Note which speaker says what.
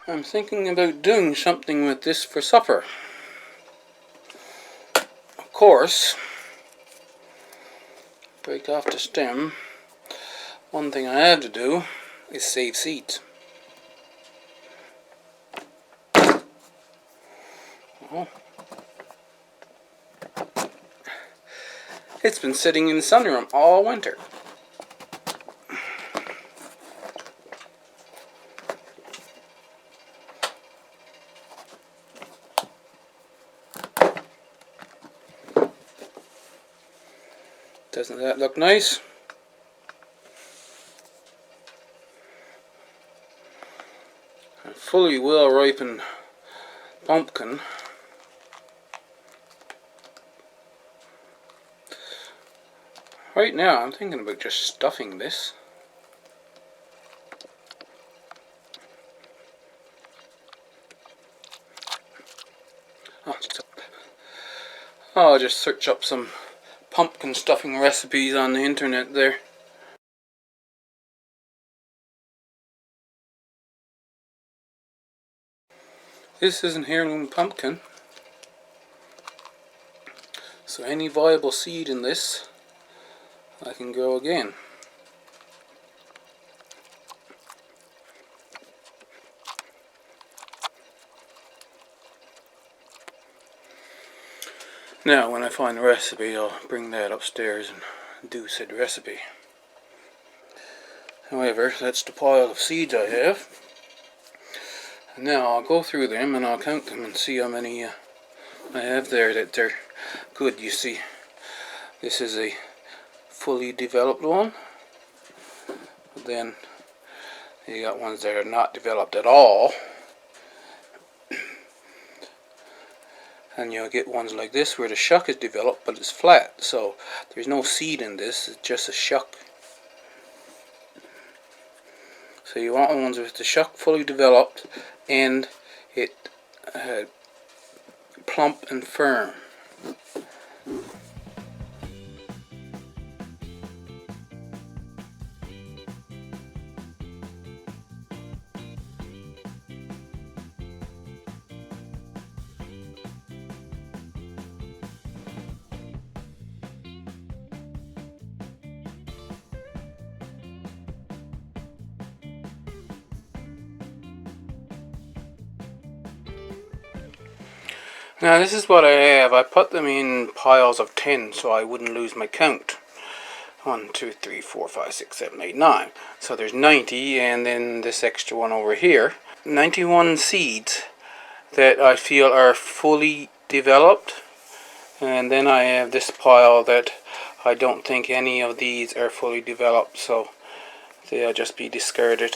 Speaker 1: I'm thinking about doing something with this for supper. Of course, break off the stem. One thing I have to do is save seeds. Oh. It's been sitting in the sunroom all winter. Doesn't that look nice? A fully well ripened pumpkin. Right now I'm thinking about just stuffing this. I'll just search up some pumpkin stuffing recipes on the internet there. This is an heirloom pumpkin, so any viable seed in this I can grow again. Now when I find the recipe, I'll bring that upstairs and do said recipe. However, that's the pile of seeds I have. And now I'll go through them and I'll count them and see how many I have there that they're good. You see, this is a fully developed one. But then you got ones that are not developed at all. And you'll get ones like this where the shuck is developed but it's flat. So there's no seed in this, it's just a shuck. So you want ones with the shuck fully developed and it plump and firm. Now this is what I have. I put them in piles of 10 so I wouldn't lose my count. 1, 2, 3, 4, 5, 6, 7, 8, 9. So there's 90 and then this extra one over here. 91 seeds that I feel are fully developed. And then I have this pile that I don't think any of these are fully developed, so they'll just be discarded.